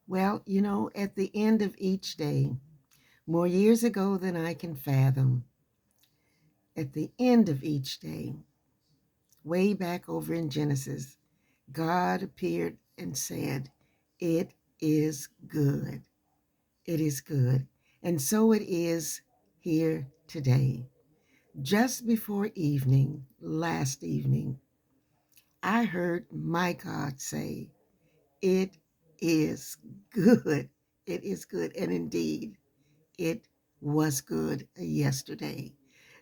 Well, at the end of each day, more years ago than I can fathom, at the end of each day, way back over in Genesis, God appeared and said, "It is good. It is good." And so it is here today. Just before evening, last evening, I heard my God say, "It is good. It is good." And indeed, it was good yesterday.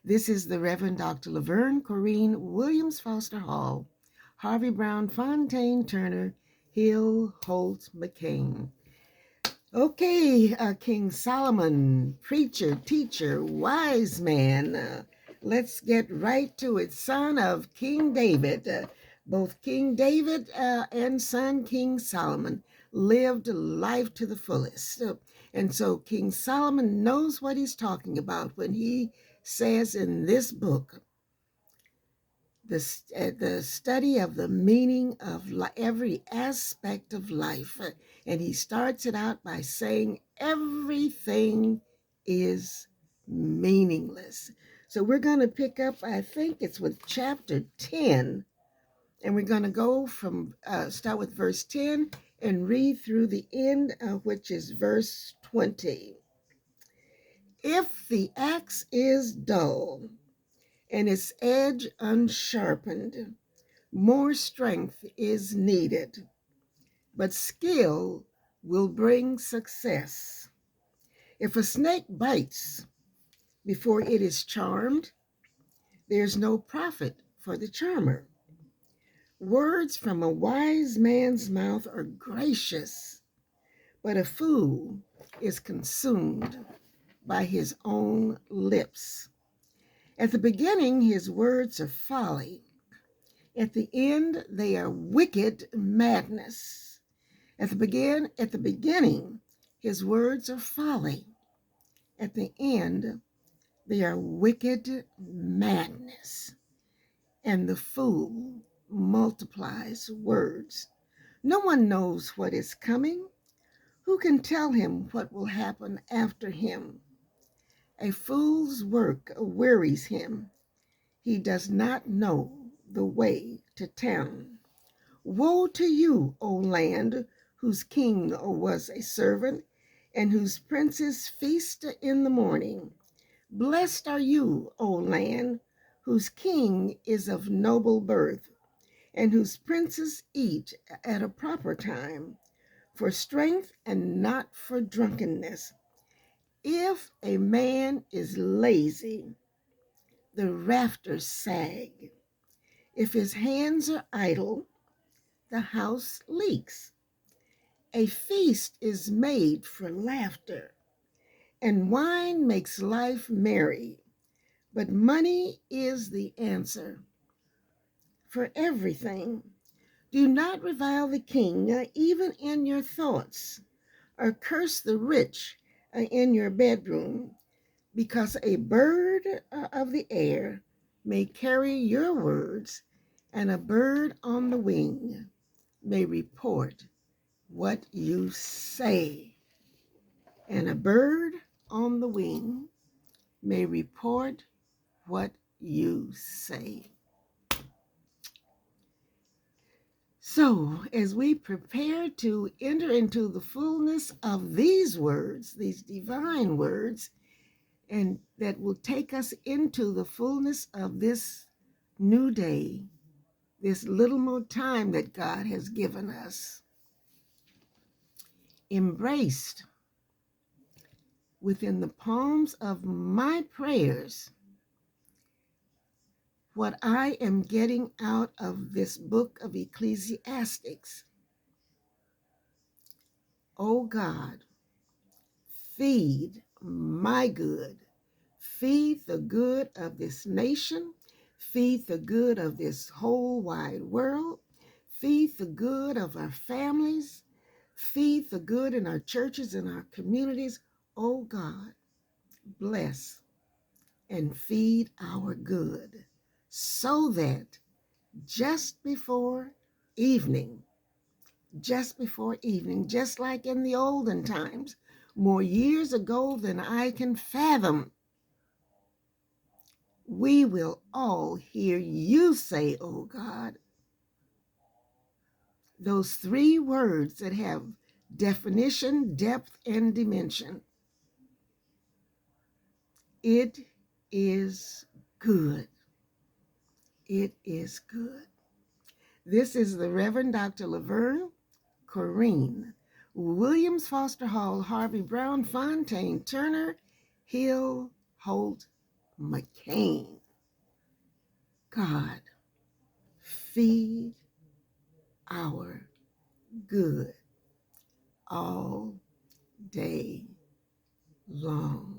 This is the Reverend Dr. Laverne Corrine Williams Foster Hall, Harvey Brown Fontaine Turner, Hill Holt McCain. Okay, King Solomon, preacher, teacher, wise man. Let's get right to it. Son of King David, both King David and son King Solomon lived life to the fullest. And so King Solomon knows what he's talking about when he says in this book, the study of the meaning of every aspect of life. And he starts it out by saying everything is meaningless. So we're going to pick up, I think it's with chapter 10, and we're going to go from, start with verse 10 and read through the end, which is verse 20. If the axe is dull and its edge unsharpened, more strength is needed, but skill will bring success. If a snake bites before it is charmed, there's no profit for the charmer. Words from a wise man's mouth are gracious, but a fool is consumed by his own lips. At the beginning, his words are folly. At the end, they are wicked madness. At the beginning, his words are folly. At the end, they are wicked madness. And the fool multiplies words. No one knows what is coming. Who can tell him what will happen after him? A fool's work wearies him. He does not know the way to town. Woe to you, O land, whose king was a servant, and whose princes feast in the morning. Blessed are you, O land, whose king is of noble birth, and whose princes eat at a proper time, for strength and not for drunkenness. If a man is lazy, the rafters sag. If his hands are idle, the house leaks. A feast is made for laughter, and wine makes life merry, but money is the answer for everything. Do not revile the king, even in your thoughts, or curse the rich in your bedroom, because a bird of the air may carry your words, and a bird on the wing may report what you say. And a bird on the wing may report what you say. So, as we prepare to enter into the fullness of these words, these divine words, and that will take us into the fullness of this new day, this little more time that God has given us, embraced within the palms of my prayers, what I am getting out of this book of Ecclesiastics. Oh God, feed my good. Feed the good of this nation. Feed the good of this whole wide world. Feed the good of our families. Feed the good in our churches and our communities. Oh God, bless and feed our good so that just before evening, just before evening, just like in the olden times, more years ago than I can fathom. We will all hear you say, oh God, those three words that have definition, depth, and dimension. It is good. It is good. This is the Reverend Dr. Laverne Corrine Williams Foster Hall Harvey Brown Fontaine Turner Hill Holt McCain. God, feed our good all day long.